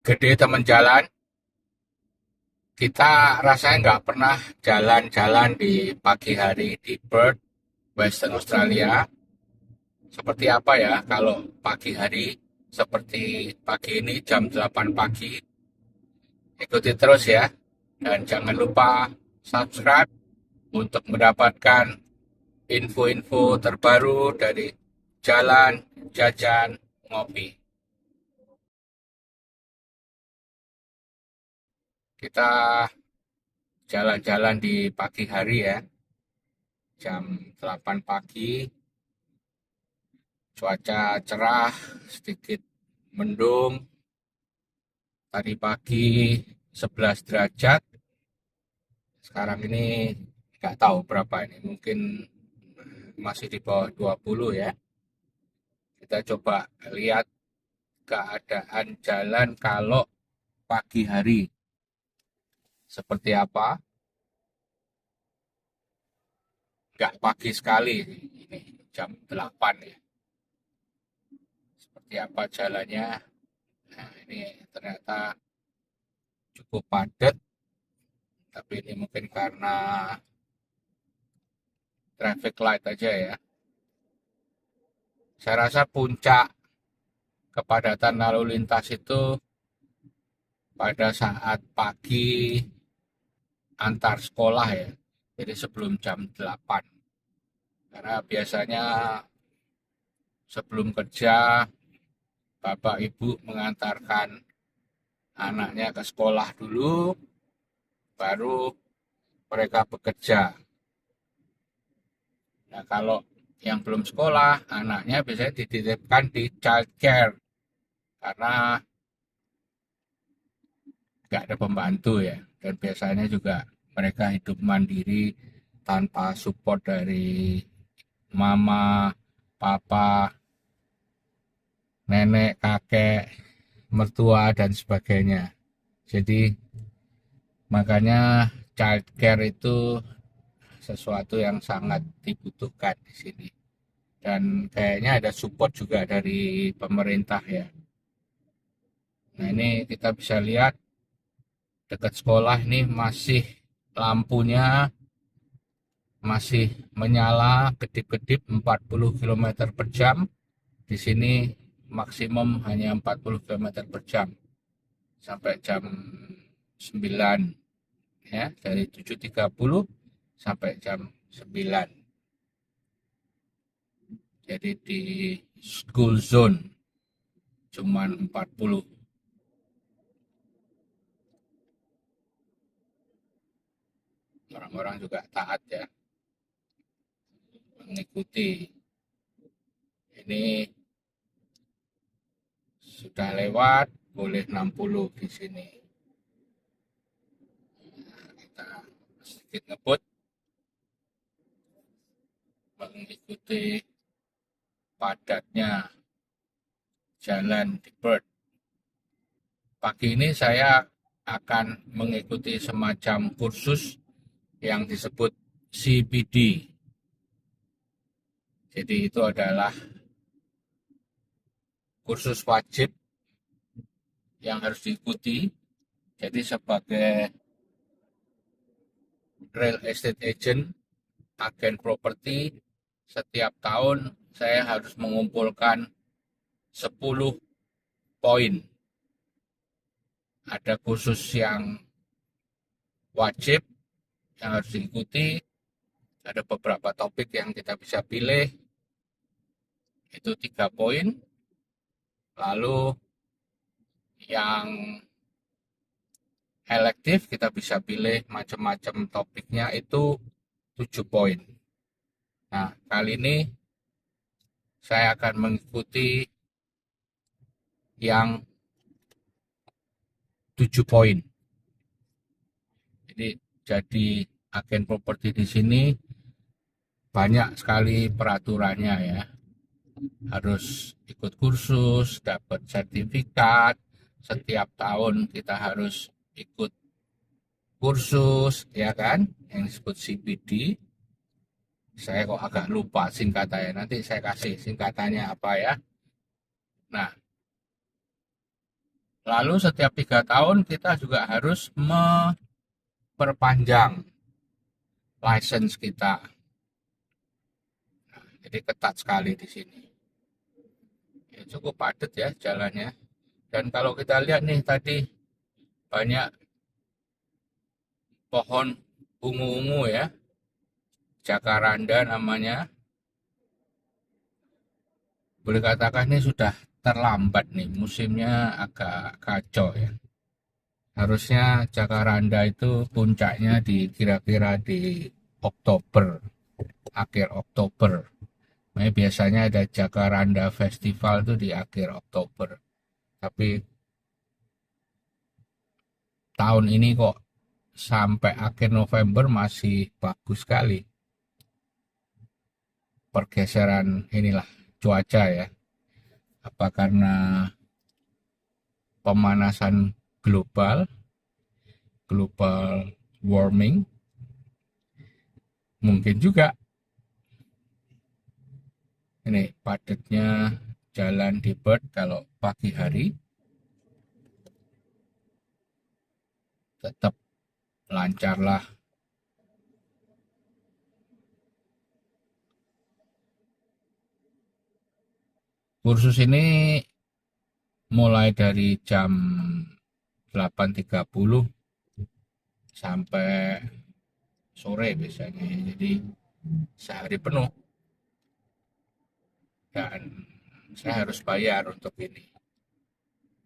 Gede temen jalan, kita rasanya nggak pernah jalan-jalan di pagi hari di Perth, Western Australia. Seperti apa ya kalau pagi hari, seperti pagi ini jam 8 pagi. Ikuti terus ya, dan jangan lupa subscribe untuk mendapatkan info-info terbaru dari jalan, jajan, ngopi. Kita jalan-jalan di pagi hari ya, jam 8 pagi, cuaca cerah, sedikit mendung. Tadi pagi 11 derajat, sekarang ini nggak tahu berapa ini, mungkin masih di bawah 20 ya. Kita coba lihat keadaan jalan kalau pagi hari seperti apa. Nggak pagi sekali, ini jam 8 ya. Seperti apa jalannya. Nah, ini ternyata cukup padat, tapi ini mungkin karena traffic light aja ya. Saya rasa puncak kepadatan lalu lintas itu pada saat pagi antar sekolah ya. Jadi sebelum jam 8. Karena biasanya sebelum kerja, Bapak Ibu mengantarkan anaknya ke sekolah dulu, baru mereka bekerja. Nah, kalau yang belum sekolah, anaknya biasanya dititipkan di child care karena nggak ada pembantu ya. Dan biasanya juga mereka hidup mandiri tanpa support dari mama, papa, nenek, kakek, mertua, dan sebagainya. Jadi makanya child care itu sesuatu yang sangat dibutuhkan di sini. Dan kayaknya ada support juga dari pemerintah ya. Nah, ini kita bisa lihat dekat sekolah ini masih lampunya masih menyala kedip-kedip 40 km per jam. Di sini maksimum hanya 40 km per jam sampai jam 9 ya, dari 7.30 sampai jam 9. Jadi di school zone cuman 40. Orang-orang juga taat ya, mengikuti. Ini sudah lewat, boleh 60 di sini. Nah, kita sedikit ngebut mengikuti padatnya jalan di Perth. Pagi ini saya akan mengikuti semacam kursus yang disebut CPD. Jadi itu adalah kursus wajib yang harus diikuti. Jadi sebagai real estate agent, agen properti, setiap tahun saya harus mengumpulkan 10 poin. Ada kursus yang wajib yang harus diikuti, ada beberapa topik yang kita bisa pilih, itu 3 poin. Lalu yang elektif kita bisa pilih macam-macam topiknya, itu 7 poin. Nah, kali ini saya akan mengikuti yang 7 poin. Jadi agen properti di sini banyak sekali peraturannya ya. Harus ikut kursus, dapat sertifikat, setiap tahun kita harus ikut kursus, ya kan, yang disebut CPD. Saya kok agak lupa singkatannya, nanti saya kasih singkatannya apa ya. Nah, Lalu setiap 3 tahun kita juga harus memperpanjang license kita. Jadi ketat sekali di sini. Ya, cukup padat ya jalannya. Dan kalau kita lihat nih tadi banyak pohon ungu-ungu ya, jacaranda namanya. Boleh katakan ini sudah terlambat nih, musimnya agak kacau ya. Harusnya jacaranda itu puncaknya di kira-kira di Oktober, akhir Oktober. Nah, biasanya ada Jacaranda Festival itu di akhir Oktober. Tapi tahun ini kok sampai akhir November masih bagus sekali. Pergeseran inilah cuaca ya. Apa karena pemanasan global, global warming? Mungkin juga. Ini padatnya jalan di Perth kalau pagi hari tetap lancar lah. Kursus ini mulai dari jam 8.30 sampai sore biasanya. Jadi sehari penuh dan saya harus bayar untuk ini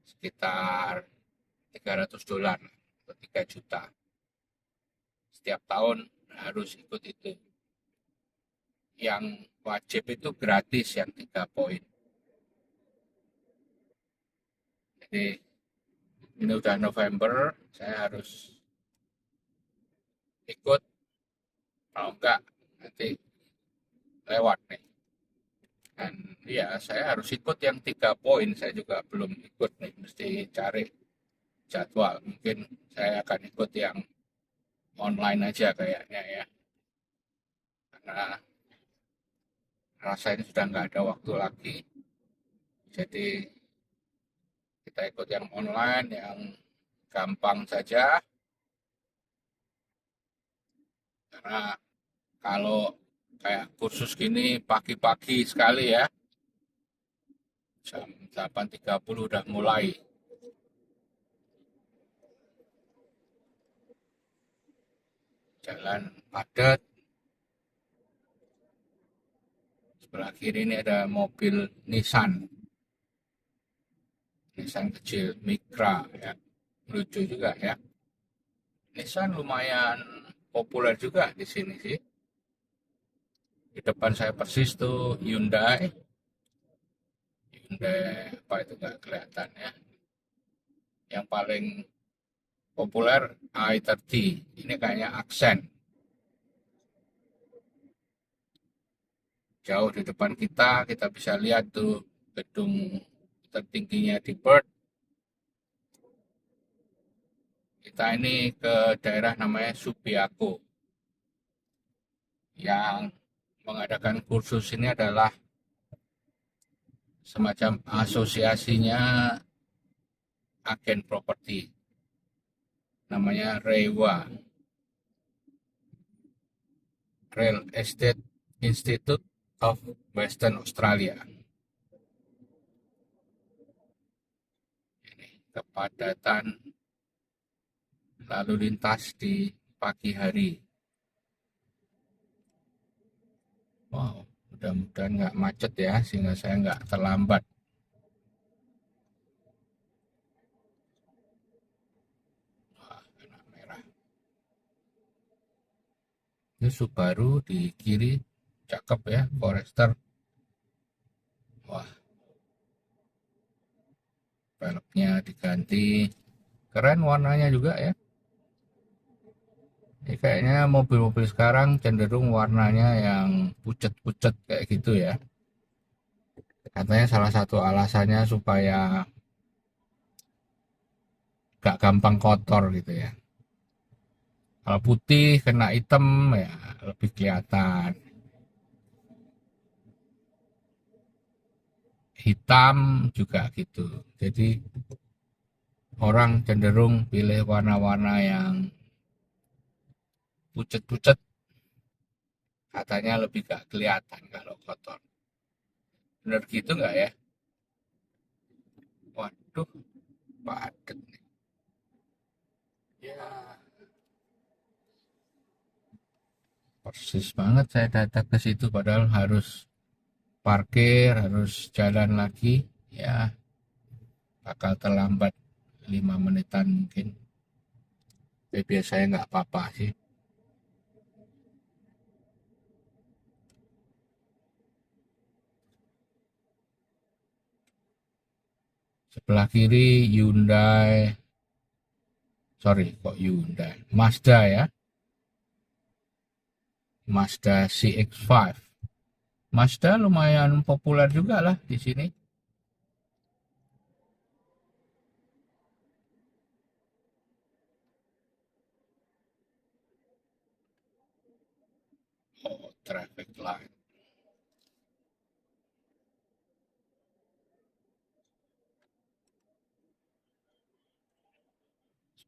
sekitar $300 atau 3 juta. Setiap tahun harus ikut itu. Yang wajib itu gratis yang 3 poin. Jadi ini udah November, saya harus ikut, kalau enggak nanti lewat nih. Dan ya saya harus ikut yang 3 poin, saya juga belum ikut nih, mesti cari jadwal. Mungkin saya akan ikut yang online aja kayaknya ya, karena rasanya sudah nggak ada waktu lagi. Jadi kita ikut yang online, yang gampang saja. Karena kalau kayak kursus gini pagi-pagi sekali ya, jam 8.30 udah mulai. Jalan padat. Sebelah kiri ini ada mobil Nissan. Nissan kecil, Micra ya. Lucu juga ya. Nissan lumayan populer juga di sini sih. Di depan saya persis tuh Hyundai. Hyundai apa itu nggak kelihatan ya. Yang paling populer i30. Ini kayaknya Accent. Jauh di depan kita bisa lihat tuh gedung tertingginya di Perth. Kita ini ke daerah namanya Subiaco. Yang mengadakan kursus ini adalah semacam asosiasinya agen properti. Namanya REWA. Real Estate Institute of Western Australia. Ini kepadatan lalu lintas di pagi hari. Wow, mudah-mudahan nggak macet ya, sehingga saya nggak terlambat. Wah, merah. Ini Subaru di kiri, cakep ya, Forester. Wah, velgnya diganti, keren warnanya juga ya. Ini kayaknya mobil-mobil sekarang cenderung warnanya yang pucat-pucat kayak gitu ya. Katanya salah satu alasannya supaya gak gampang kotor gitu ya. Kalau putih kena hitam ya lebih kelihatan. Hitam juga gitu. Jadi orang cenderung pilih warna-warna yang pucet-pucet, katanya lebih gak kelihatan kalau kotor. Bener gitu nggak ya? Waduh, padet nih. Ya, persis banget saya datang ke situ padahal harus parkir, harus jalan lagi. Ya, bakal terlambat 5 menitan mungkin. Tapi biasanya nggak apa-apa sih. Sebelah kiri Hyundai, sorry kok Hyundai, Mazda ya, Mazda CX-5. Mazda lumayan populer juga lah di sini. Oh, traffic light.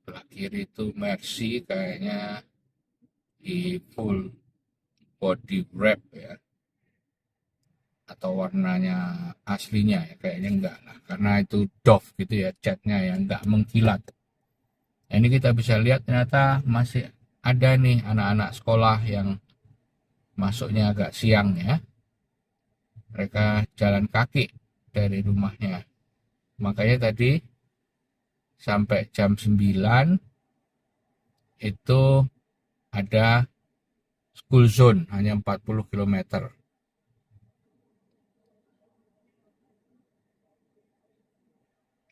Sebelah kiri itu Mercy kayaknya di full body wrap ya, atau warnanya aslinya ya, kayaknya enggak lah karena itu doff gitu ya, catnya yang enggak mengkilat. Nah, ini kita bisa lihat ternyata masih ada nih anak-anak sekolah yang masuknya agak siang ya, mereka jalan kaki dari rumahnya, makanya tadi sampai jam 9 itu ada school zone hanya 40 km.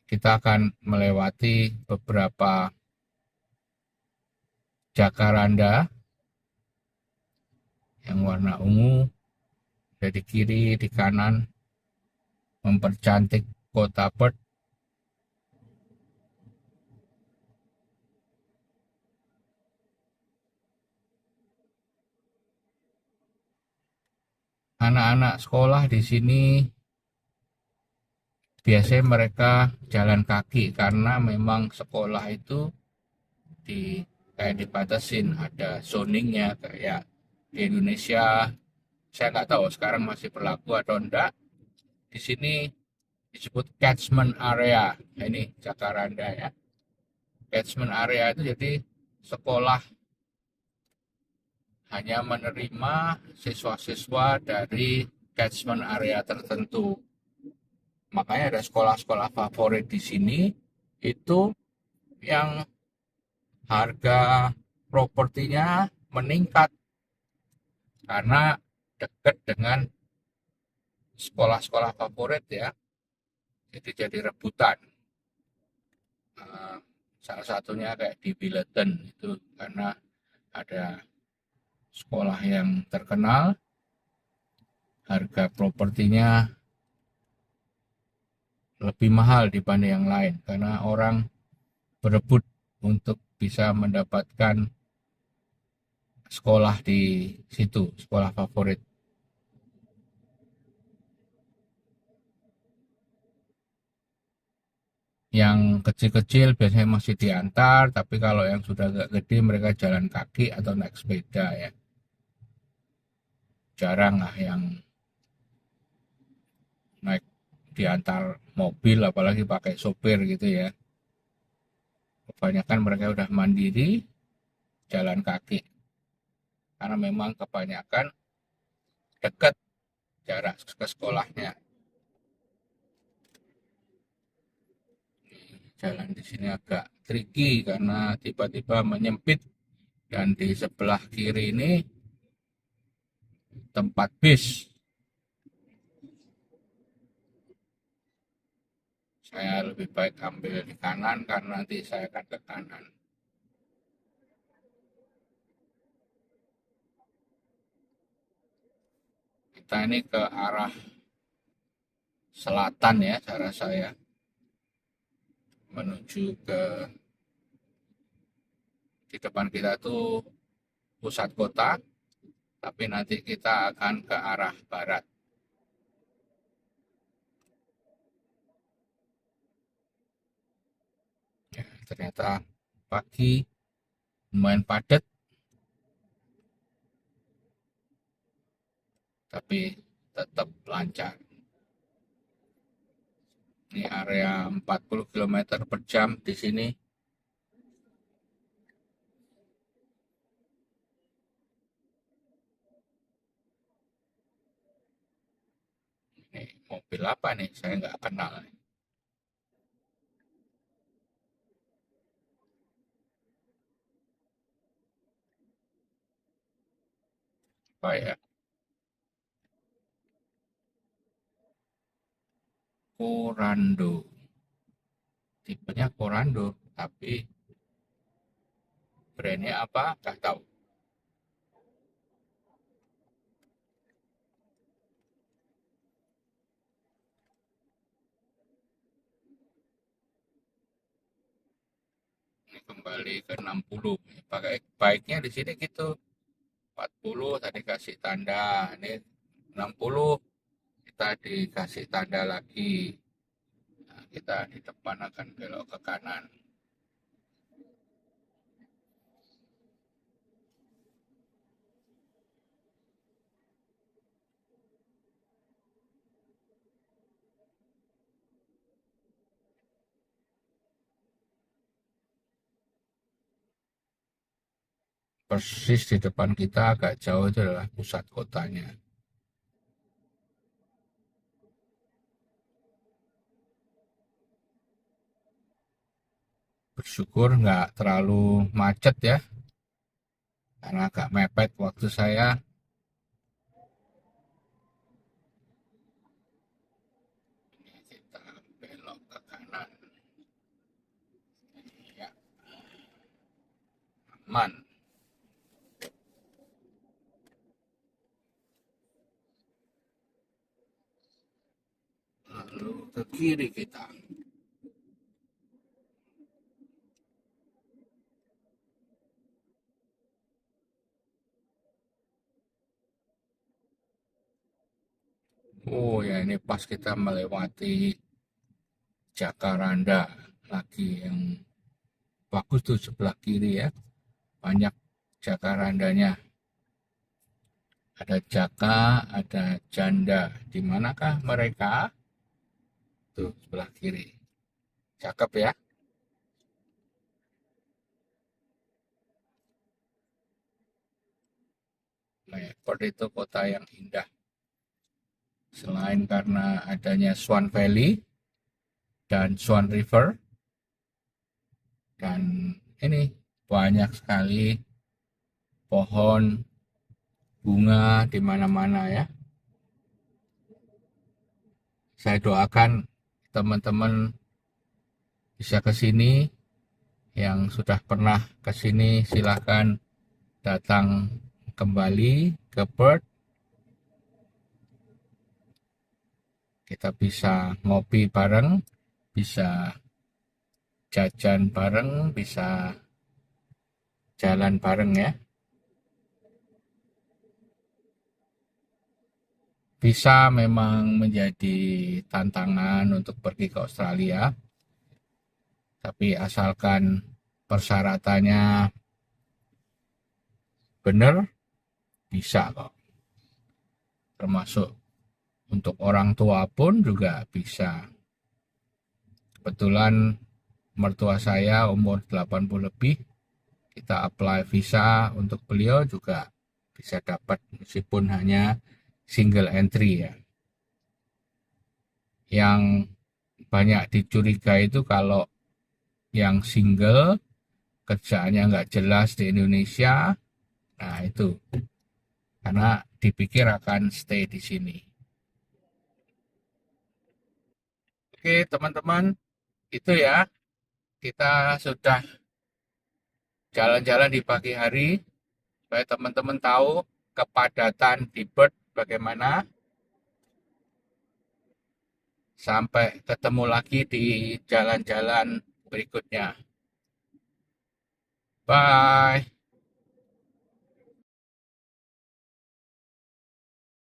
Kita akan melewati beberapa jacaranda yang warna ungu dari kiri, di kanan, mempercantik kota Perth. Anak-anak sekolah di sini biasanya mereka jalan kaki karena memang sekolah itu di kayak dibatasin, ada zoningnya kayak di Indonesia. Saya nggak tahu sekarang masih berlaku atau enggak. Di sini disebut catchment area. Nah, ini Jakaranda ya. Catchment area itu jadi sekolah hanya menerima siswa-siswa dari catchment area tertentu. Makanya ada sekolah-sekolah favorit di sini itu yang harga propertinya meningkat karena dekat dengan sekolah-sekolah favorit ya. Jadi rebutan. Salah satunya kayak di Billiton itu karena ada sekolah yang terkenal, harga propertinya lebih mahal dibanding yang lain karena orang berebut untuk bisa mendapatkan sekolah di situ, sekolah favorit. Yang kecil-kecil biasanya masih diantar, tapi kalau yang sudah agak gede mereka jalan kaki atau naik sepeda ya. Jarang lah yang naik diantar mobil apalagi pakai sopir gitu ya. Kebanyakan mereka udah mandiri jalan kaki karena memang kebanyakan dekat jarak ke sekolahnya. Jalan di sini agak tricky karena tiba-tiba menyempit dan di sebelah kiri ini tempat bis. Saya lebih baik ambil di kanan karena nanti saya akan ke kanan. Kita ini ke arah selatan ya cara saya menuju ke, di depan kita tuh pusat kota, tapi nanti kita akan ke arah barat. ternyata pagi lumayan padat, tapi tetap lancar. Ini area 40 km per jam di sini. Ini mobil apa nih? Saya nggak kenal. Apa ya? Corando. Tipenya Corando, tapi brandnya apa? Nggak tahu. Ini kembali ke 60. Pakai baiknya di sini gitu. 40 tadi kasih tanda. Ini 60 kita dikasih tanda lagi. Nah, kita di depan akan belok ke kanan. Persis di depan kita agak jauh itu adalah pusat kotanya. Bersyukur nggak terlalu macet ya, karena agak mepet waktu saya. Ini kita belok ke kanan. Ya, aman. Lalu ke kiri kita. Oh ya, ini pas kita melewati Jacaranda lagi yang bagus tuh sebelah kiri ya. Banyak jacarandanya. Ada jaka, ada janda. Di manakah mereka? Tuh sebelah kiri. Cakep ya. Melbourne itu kota yang indah. Selain karena adanya Swan Valley dan Swan River, dan ini banyak sekali pohon bunga di mana-mana ya. Saya doakan teman-teman bisa ke sini. Yang sudah pernah ke sini silahkan datang kembali ke Perth. Kita bisa ngopi bareng, bisa jajan bareng, bisa jalan bareng ya. Bisa memang menjadi tantangan untuk pergi ke Australia, tapi asalkan persyaratannya benar, bisa kok. Termasuk untuk orang tua pun juga bisa. Kebetulan mertua saya umur 80 lebih, kita apply visa untuk beliau juga bisa dapat meskipun hanya single entry ya. Yang banyak dicurigai itu kalau yang single kerjaannya nggak jelas di Indonesia, nah itu karena dipikir akan stay di sini. Oke teman-teman, itu ya, kita sudah jalan-jalan di pagi hari supaya teman-teman tahu kepadatan di Perth bagaimana. Sampai ketemu lagi di jalan-jalan berikutnya. Bye.